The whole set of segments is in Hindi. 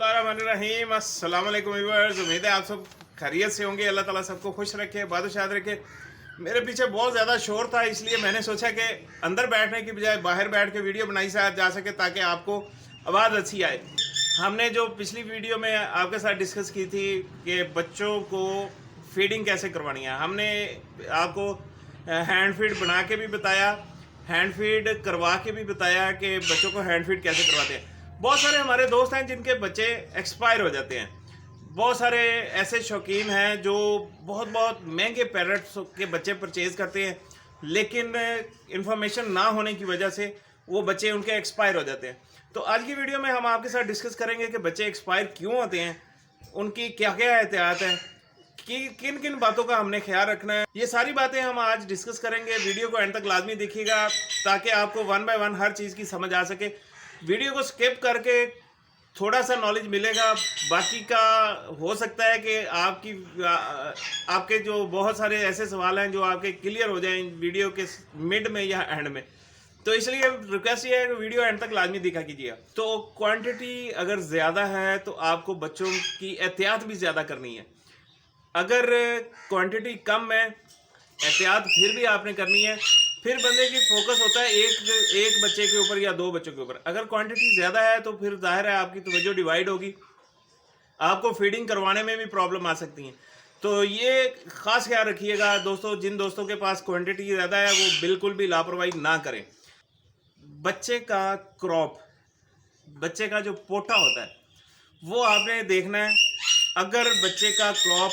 बिस्मिल्लाहिर्रहमानिर्रहीम। अस्सलाम वालेकुम व्यूअर्स, उम्मीद है आप सब खैरियत से होंगे। अल्लाह ताला सबको खुश रखे, बादशाह रखे। मेरे पीछे बहुत ज़्यादा शोर था, इसलिए मैंने सोचा कि अंदर बैठने की बजाय बाहर बैठ के वीडियो बनाई जा सके ताकि आपको आवाज़ अच्छी आए। हमने जो पिछली वीडियो में आपके साथ डिस्कस की थी कि बच्चों को फीडिंग कैसे करवानी है, हमने आपको हैंड फीड बना के भी बताया, हैंड फीड करवा के भी बताया कि बच्चों को हैंड फीड कैसे करवाते हैं। बहुत सारे हमारे दोस्त हैं जिनके बच्चे एक्सपायर हो जाते हैं। बहुत सारे ऐसे शौकीन हैं जो बहुत बहुत महंगे पैरट्स के बच्चे परचेज़ करते हैं, लेकिन इंफॉर्मेशन ना होने की वजह से वो बच्चे उनके एक्सपायर हो जाते हैं। तो आज की वीडियो में हम आपके साथ डिस्कस करेंगे कि बच्चे एक्सपायर क्यों होते हैं, उनकी क्या क्या एहतियात है, कि किन किन बातों का हमने ख्याल रखना है। ये सारी बातें हम आज डिस्कस करेंगे। वीडियो को एंड तक लाजमी देखिएगा ताकि आपको वन बाय वन हर चीज़ की समझ आ सके। वीडियो को स्किप करके थोड़ा सा नॉलेज मिलेगा, बाकी का हो सकता है कि आपके जो बहुत सारे ऐसे सवाल हैं जो आपके क्लियर हो जाएं वीडियो के मिड में या एंड में। तो इसलिए रिक्वेस्ट ये है कि वीडियो एंड तक लाजमी देखा कीजिए। तो क्वांटिटी अगर ज़्यादा है तो आपको बच्चों की एहतियात भी ज़्यादा करनी है। अगर क्वांटिटी कम है, एहतियात फिर भी आपने करनी है। फिर बंदे की फोकस होता है एक बच्चे के ऊपर या दो बच्चों के ऊपर। अगर क्वांटिटी ज़्यादा है तो फिर जाहिर है आपकी तवज्जो डिवाइड होगी, आपको फीडिंग करवाने में भी प्रॉब्लम आ सकती है। तो ये ख़ास ख्याल रखिएगा दोस्तों, जिन दोस्तों के पास क्वांटिटी ज़्यादा है वो बिल्कुल भी लापरवाही ना करें। बच्चे का क्रॉप, बच्चे का जो पोटा होता है वो आपने देखना है। अगर बच्चे का क्रॉप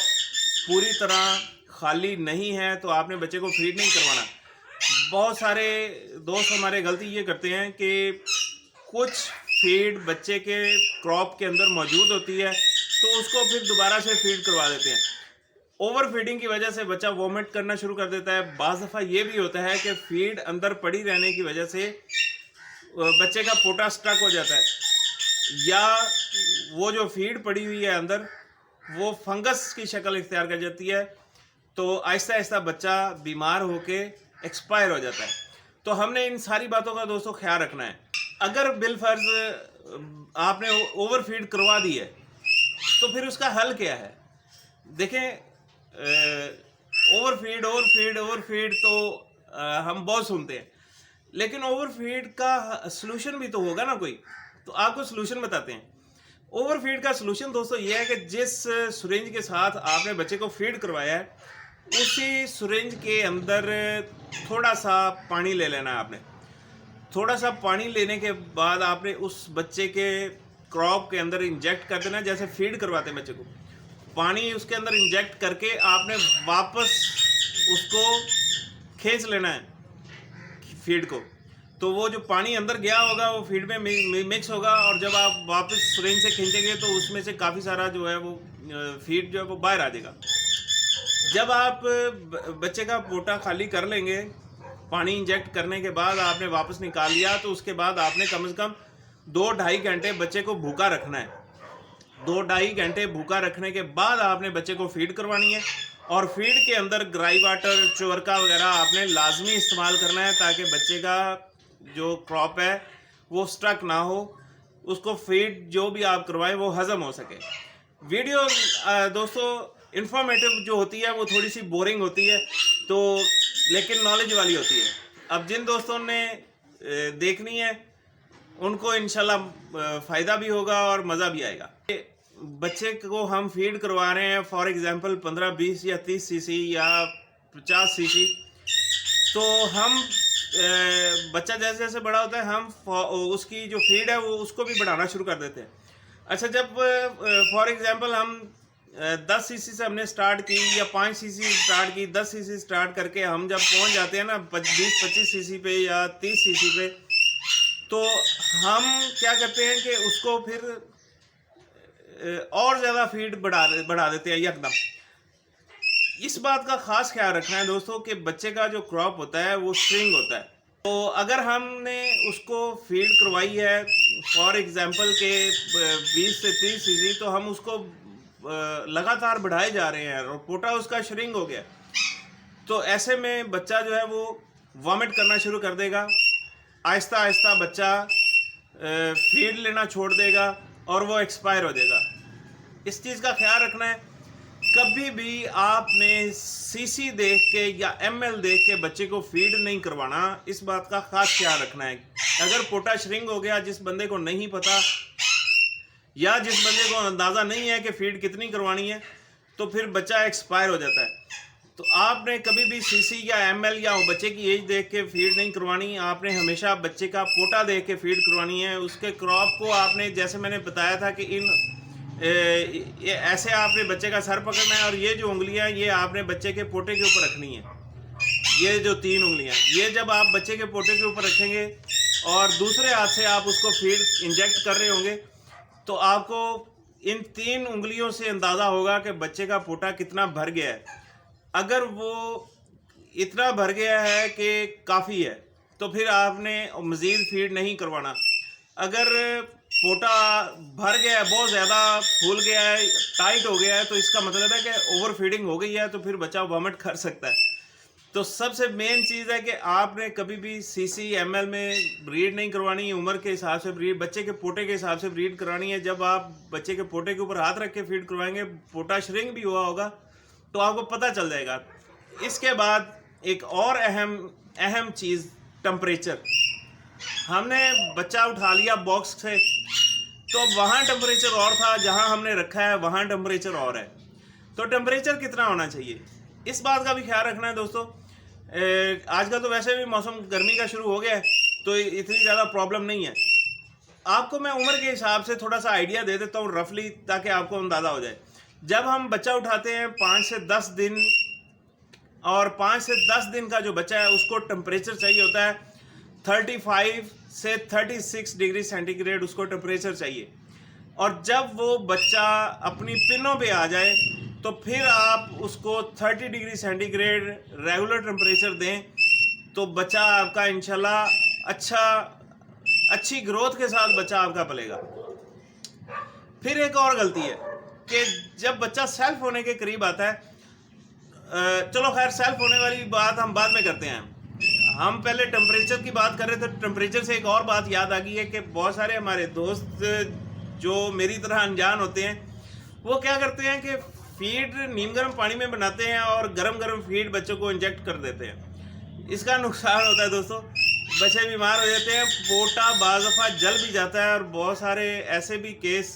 पूरी तरह खाली नहीं है तो आपने बच्चे को फीड नहीं करवाना। बहुत सारे दोस्त हमारे गलती ये करते हैं कि कुछ फीड बच्चे के क्रॉप के अंदर मौजूद होती है तो उसको फिर दोबारा से फीड करवा देते हैं। ओवर फीडिंग की वजह से बच्चा वॉमिट करना शुरू कर देता है। बाज़ दफ़ा ये भी होता है कि फीड अंदर पड़ी रहने की वजह से बच्चे का पोटा स्टक हो जाता है, या वो जो फीड पड़ी हुई है अंदर वो फंगस की शक्ल इख्तियार कर जाती है, तो आहिस्ता आहिस्ता बच्चा बीमार होके एक्सपायर हो जाता है। तो हमने इन सारी बातों का दोस्तों ख्याल रखना है। अगर बिलफर्ज आपने ओवर फीड करवा दी है तो फिर उसका हल क्या है। देखें, ओवर फीड तो हम बहुत सुनते हैं, लेकिन ओवर फीड का सलूशन भी तो होगा ना कोई। तो आपको सलूशन बताते हैं। ओवर फीड का सलूशन दोस्तों ये है कि जिस सिरिंज के साथ आपने बच्चे को फीड करवाया है उसी सिरिंज के अंदर थोड़ा सा पानी ले लेना है। आपने थोड़ा सा पानी लेने के बाद आपने उस बच्चे के क्रॉप के अंदर इंजेक्ट कर देना, जैसे फीड करवाते हैं बच्चे को। पानी उसके अंदर इंजेक्ट करके आपने वापस उसको खींच लेना है फीड को। तो वो जो पानी अंदर गया होगा वो फीड में मिक्स होगा, और जब आप वापस सिरिंज से खींचेंगे तो उसमें से काफ़ी सारा जो है वो फीड जो है वो बाहर आ जाएगा। जब आप बच्चे का पोटा खाली कर लेंगे, पानी इंजेक्ट करने के बाद आपने वापस निकाल लिया, तो उसके बाद आपने कम से कम 2-2.5 घंटे बच्चे को भूखा रखना है। 2-2.5 घंटे भूखा रखने के बाद आपने बच्चे को फीड करवानी है, और फीड के अंदर ग्राई वाटर, चोरका वगैरह आपने लाजमी इस्तेमाल करना है ताकि बच्चे का जो क्रॉप है वो स्टक ना हो, उसको फीड जो भी आप करवाएं वो हज़म हो सके। वीडियो दोस्तों इंफॉर्मेटिव जो होती है वो थोड़ी सी बोरिंग होती है, तो लेकिन नॉलेज वाली होती है। अब जिन दोस्तों ने देखनी है उनको इंशाल्लाह फ़ायदा भी होगा और मज़ा भी आएगा। बच्चे को हम फीड करवा रहे हैं फॉर एग्ज़ाम्पल 15, 20 या 30 सीसी या 50 सीसी। तो हम बच्चा जैसे जैसे बड़ा होता है हम उसकी जो फीड है वो उसको भी बढ़ाना शुरू कर देते हैं। अच्छा, जब फॉर एग्ज़ाम्पल हम 10 सीसी से हमने स्टार्ट की या 5 सीसी स्टार्ट की, 10 सीसी स्टार्ट करके हम जब पहुंच जाते हैं ना 20-25 सीसी पे या 30 सीसी पे, तो हम क्या करते हैं कि उसको फिर और ज़्यादा फीड बढ़ा देते हैं यकदम। इस बात का ख़ास ख्याल रखना है दोस्तों कि बच्चे का जो क्रॉप होता है वो स्ट्रिंग होता है। तो अगर हमने उसको फीड करवाई है फॉर एग्ज़ाम्पल के 20 से 30 सीसी, तो हम उसको लगातार बढ़ाए जा रहे हैं और पोटा उसका श्रिंक हो गया, तो ऐसे में बच्चा जो है वो वॉमिट करना शुरू कर देगा। आहिस्ता आहिस्ता बच्चा फीड लेना छोड़ देगा, और वो एक्सपायर हो जाएगा। इस चीज़ का ख्याल रखना है। कभी भी आपने सीसी देख के या एमएल देख के बच्चे को फीड नहीं करवाना, इस बात का खास ख्याल रखना है। अगर पोटा श्रिंक हो गया, जिस बंदे को नहीं पता या जिस बंदे को अंदाज़ा नहीं है कि फीड कितनी करवानी है, तो फिर बच्चा एक्सपायर हो जाता है। तो आपने कभी भी सीसी या एमएल या बच्चे की एज देख के फीड नहीं करवानी। आपने हमेशा बच्चे का पोटा देख के फीड करवानी है। उसके क्रॉप को आपने, जैसे मैंने बताया था कि ये ऐसे आपने बच्चे का सर पकड़ना है और ये जो उंगलियां ये आपने बच्चे के पोटे के ऊपर रखनी है। ये जो 3 उंगलियां, ये जब आप बच्चे के पोटे के ऊपर रखेंगे और दूसरे हाथ से आप उसको फीड इंजेक्ट कर रहे होंगे, तो आपको इन 3 उंगलियों से अंदाज़ा होगा कि बच्चे का पोटा कितना भर गया है। अगर वो इतना भर गया है कि काफ़ी है, तो फिर आपने मज़ीद फीड नहीं करवाना। अगर पोटा भर गया है, बहुत ज़्यादा फूल गया है, टाइट हो गया है, तो इसका मतलब है कि ओवर फीडिंग हो गई है, तो फिर बच्चा वॉमिट कर सकता है। तो सबसे मेन चीज़ है कि आपने कभी भी सीसी एमएल में ब्रीड नहीं करवानी है। उम्र के हिसाब से ब्रीड, बच्चे के पोटे के हिसाब से ब्रीड करानी है। जब आप बच्चे के पोटे के ऊपर हाथ रख के फीड करवाएंगे, पोटा श्रिंक भी हुआ होगा, तो आपको पता चल जाएगा। इसके बाद एक और अहम चीज़, टेम्परेचर। हमने बच्चा उठा लिया बॉक्स से, तो वहाँ टेम्परेचर और था, जहाँ हमने रखा है वहाँ टेम्परेचर और है। तो टेम्परेचर कितना होना चाहिए, इस बात का भी ख्याल रखना है दोस्तों। आजकल तो वैसे भी मौसम गर्मी का शुरू हो गया है, तो इतनी ज़्यादा प्रॉब्लम नहीं है। आपको मैं उम्र के हिसाब से थोड़ा सा आइडिया दे देता हूँ रफली, ताकि आपको अंदाज़ा हो जाए। जब हम बच्चा उठाते हैं 5 से 10 दिन, और 5 से 10 दिन का जो बच्चा है उसको टेम्परेचर चाहिए होता है 35 से 36 डिग्री सेंटीग्रेड, उसको टेम्परेचर चाहिए। और जब वो बच्चा अपनी पिनों पे आ जाए, तो फिर आप उसको 30 डिग्री सेंटीग्रेड रेगुलर टेम्परेचर दें, तो बच्चा आपका इंशाल्लाह अच्छी ग्रोथ के साथ बच्चा आपका पलेगा। फिर एक और गलती है कि जब बच्चा सेल्फ होने के करीब आता है, चलो खैर सेल्फ होने वाली बात हम बाद में करते हैं। हम पहले टेम्परेचर की बात कर रहे थे। टेम्परेचर से एक और बात याद आ गई है कि बहुत सारे हमारे दोस्त जो मेरी तरह अनजान होते हैं, वो क्या करते हैं कि फीड नीम गर्म पानी में बनाते हैं और गरम फीड बच्चों को इंजेक्ट कर देते हैं। इसका नुकसान होता है दोस्तों, बच्चे बीमार हो जाते हैं, पोटा बाज़ दफ़ा जल भी जाता है। और बहुत सारे ऐसे भी केस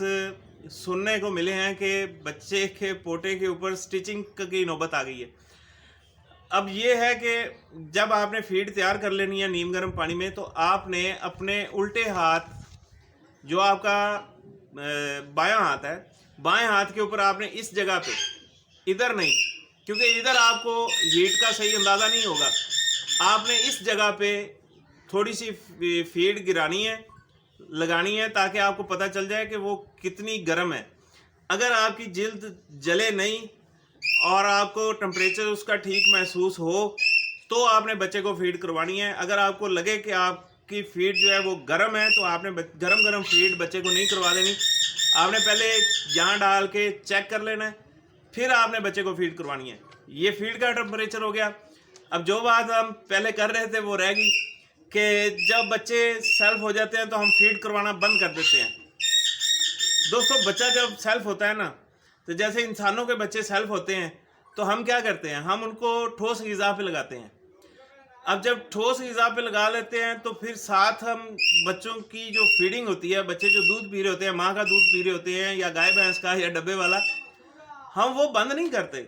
सुनने को मिले हैं कि बच्चे के पोटे के ऊपर स्टिचिंग की नौबत आ गई है। अब ये है कि जब आपने फीड तैयार कर लेनी है नीम गर्म पानी में, तो आपने अपने उल्टे हाथ, जो आपका बायां हाथ है, बाएं हाथ के ऊपर आपने इस जगह पे, इधर नहीं, क्योंकि इधर आपको हीट का सही अंदाज़ा नहीं होगा, आपने इस जगह पे थोड़ी सी फीड गिरानी है, लगानी है, ताकि आपको पता चल जाए कि वो कितनी गर्म है। अगर आपकी जिल्द जले नहीं और आपको टेम्परेचर उसका ठीक महसूस हो, तो आपने बच्चे को फीड करवानी है। अगर आपको लगे कि आपकी फीड जो है वो गर्म है, तो आपने गरम फीड बच्चे को नहीं करवा देनी। आपने पहले यहाँ डाल के चेक कर लेना है, फिर आपने बच्चे को फीड करवानी है। ये फीड का टेम्परेचर हो गया। अब जो बात हम पहले कर रहे थे वो रह गई कि जब बच्चे सेल्फ हो जाते हैं तो हम फीड करवाना बंद कर देते हैं। दोस्तों, बच्चा जब सेल्फ होता है ना, तो जैसे इंसानों के बच्चे सेल्फ होते हैं, तो हम क्या करते हैं, हम उनको ठोस ग़िज़ा पे लगाते हैं। अब जब ठोस ग़िज़ा पे लगा लेते हैं, तो फिर साथ हम बच्चों की जो फीडिंग होती है, बच्चे जो दूध पी रहे होते हैं, माँ का दूध पी रहे होते हैं, या गाय भैंस का या डब्बे वाला, हम वो बंद नहीं करते।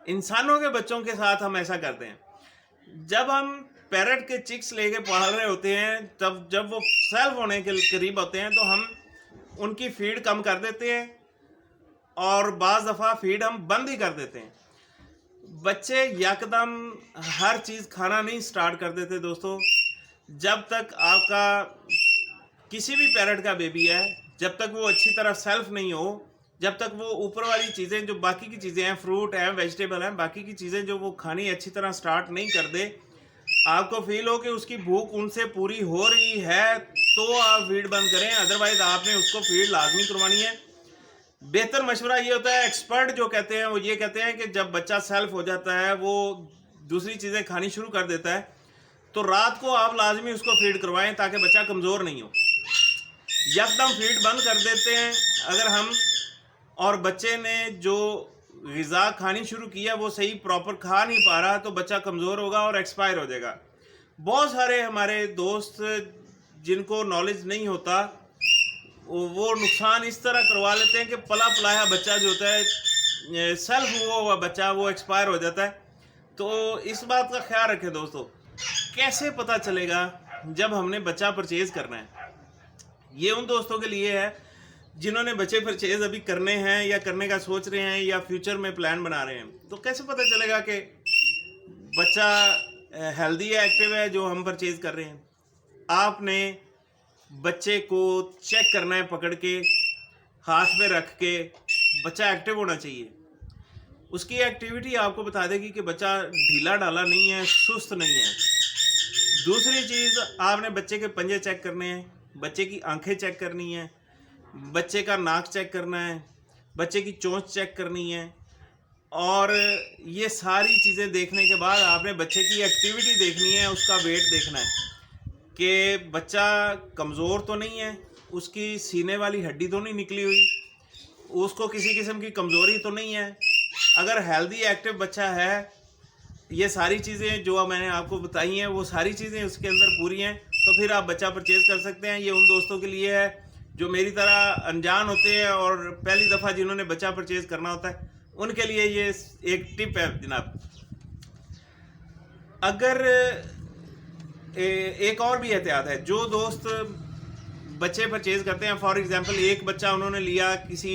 इंसानों के बच्चों के साथ हम ऐसा करते हैं। जब हम पैरट के चिक्स लेके पाल रहे होते हैं, तब जब वो सेल्फ होने के करीब होते हैं, तो हम उनकी फीड कम कर देते हैं और बाज़ दफ़ा फीड हम बंद ही कर देते हैं। बच्चे यकदम हर चीज़ खाना नहीं स्टार्ट कर देते दोस्तों। जब तक आपका किसी भी पैरट का बेबी है, जब तक वो अच्छी तरह सेल्फ नहीं हो, जब तक वो ऊपर वाली चीज़ें, जो बाकी की चीज़ें हैं, फ्रूट हैं, वेजिटेबल हैं, बाकी की चीज़ें जो वो खानी अच्छी तरह स्टार्ट नहीं कर दे, आपको फील हो कि उसकी भूख उनसे पूरी हो रही है, तो आप फीड बंद करें। अदरवाइज आपने उसको फीड लाजमी करवानी है। बेहतर मशवरा ये होता है, एक्सपर्ट जो कहते हैं वो ये कहते हैं कि जब बच्चा सेल्फ हो जाता है, वो दूसरी चीज़ें खानी शुरू कर देता है, तो रात को आप लाजमी उसको फीड करवाएं, ताकि बच्चा कमज़ोर नहीं हो। यकदम फीड बंद कर देते हैं अगर हम, और बच्चे ने जो ग़िज़ा खानी शुरू किया वो सही प्रॉपर खा नहीं पा रहा, तो बच्चा कमज़ोर होगा और एक्सपायर हो जाएगा। बहुत सारे हमारे दोस्त जिनको नॉलेज नहीं होता वो नुकसान इस तरह करवा लेते हैं कि पला पलाया बच्चा जो होता है, सेल्फ हुआ हुआ बच्चा, वो एक्सपायर हो जाता है। तो इस बात का ख्याल रखें दोस्तों। कैसे पता चलेगा जब हमने बच्चा परचेज़ करना है? ये उन दोस्तों के लिए है जिन्होंने बच्चे परचेज़ अभी करने हैं या करने का सोच रहे हैं या फ्यूचर में प्लान बना रहे हैं। तो कैसे पता चलेगा कि बच्चा हेल्दी है, एक्टिव है जो हम परचेज़ कर रहे हैं? आपने बच्चे को चेक करना है, पकड़ के हाथ पे रख के। बच्चा एक्टिव होना चाहिए, उसकी एक्टिविटी आपको बता देगी कि बच्चा ढीला ढाला नहीं है, सुस्त नहीं है। दूसरी चीज़, आपने बच्चे के पंजे चेक करने हैं, बच्चे की आंखें चेक करनी है, बच्चे का नाक चेक करना है, बच्चे की चोंच चेक करनी है। और ये सारी चीज़ें देखने के बाद आपने बच्चे की एक्टिविटी देखनी है, उसका वेट देखना है कि बच्चा कमज़ोर तो नहीं है, उसकी सीने वाली हड्डी तो नहीं निकली हुई, उसको किसी किस्म की कमज़ोरी तो नहीं है। अगर हेल्दी एक्टिव बच्चा है, ये सारी चीज़ें जो मैंने आपको बताई हैं वो सारी चीज़ें उसके अंदर पूरी हैं, तो फिर आप बच्चा परचेज़ कर सकते हैं। ये उन दोस्तों के लिए है जो मेरी तरह अनजान होते हैं और पहली दफ़ा जिन्होंने बच्चा परचेज़ करना होता है, उनके लिए ये एक टिप है जनाब। अगर एक और भी एहतियात है, जो दोस्त बच्चे परचेज़ करते हैं, फॉर एग्ज़ाम्पल एक बच्चा उन्होंने लिया किसी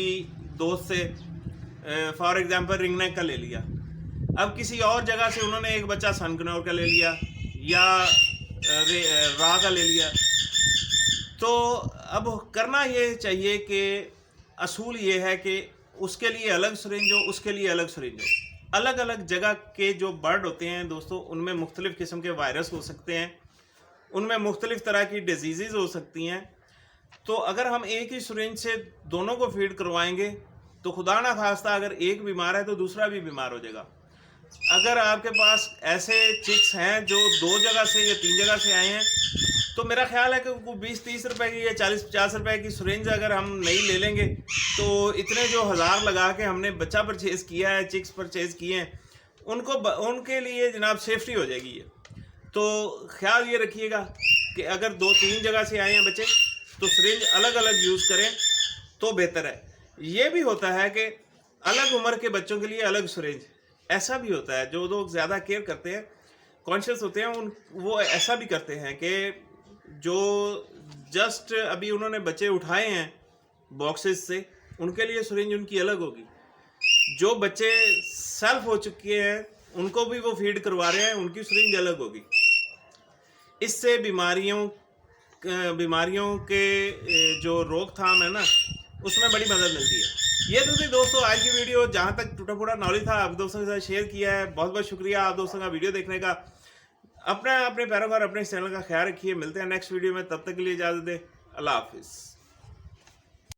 दोस्त से, फॉर एग्ज़ाम्पल रिंग नेक का ले लिया, अब किसी और जगह से उन्होंने एक बच्चा सनकनौर का ले लिया या रा का ले लिया, तो अब करना ये चाहिए कि असूल ये है कि उसके लिए अलग सिरिंज हो, उसके लिए अलग सिरिंज हो। अलग अलग जगह के जो बर्ड होते हैं दोस्तों, उनमें मुख्तलिफ़ किस्म के वायरस हो सकते हैं, उनमें मुख्तलिफ़ तरह की डिजीज़ हो सकती हैं। तो अगर हम एक ही सिरिंज से दोनों को फीड करवाएंगे तो खुदा ना खास्ता अगर एक बीमार है तो दूसरा भी बीमार हो जाएगा। अगर आपके पास ऐसे चिक्स हैं जो 2 जगह से या 3 जगह से आए हैं, तो मेरा ख्याल है कि वो 20-30 रुपए की या 40-50 रुपए की सिरिंज अगर हम नहीं ले लेंगे, तो इतने जो हज़ार लगा के हमने बच्चा परचेज़ किया है, चिक्स परचेज़ किए हैं, उनके लिए जनाब सेफ्टी हो जाएगी ये। तो ख्याल ये रखिएगा कि अगर 2-3 जगह से आए हैं बच्चे, तो सिरिंज अलग अलग यूज़ करें तो बेहतर है। ये भी होता है कि अलग उम्र के बच्चों के लिए अलग सिरिंज, ऐसा भी होता है। जो लोग ज़्यादा केयर करते हैं, कॉन्शियस होते हैं, वो ऐसा भी करते हैं कि जो जस्ट अभी उन्होंने बच्चे उठाए हैं बॉक्सेस से, उनके लिए सिरिंज उनकी अलग होगी। जो बच्चे सेल्फ हो चुके हैं उनको भी वो फीड करवा रहे हैं, उनकी सिरिंज अलग होगी। इससे बीमारियों के जो रोकथाम है ना, उसमें बड़ी मदद मिलती है। ये तो थी दोस्तों आज की वीडियो, जहाँ तक टूटा फूटा नॉलेज था आप दोस्तों के साथ शेयर किया है। बहुत बहुत शुक्रिया आप दोस्तों का वीडियो देखने का। अपने पैरोकार अपने चैनल का ख्याल रखिए। मिलते हैं नेक्स्ट वीडियो में, तब तक के लिए इजाज़त दें। अल्लाह हाफिज़।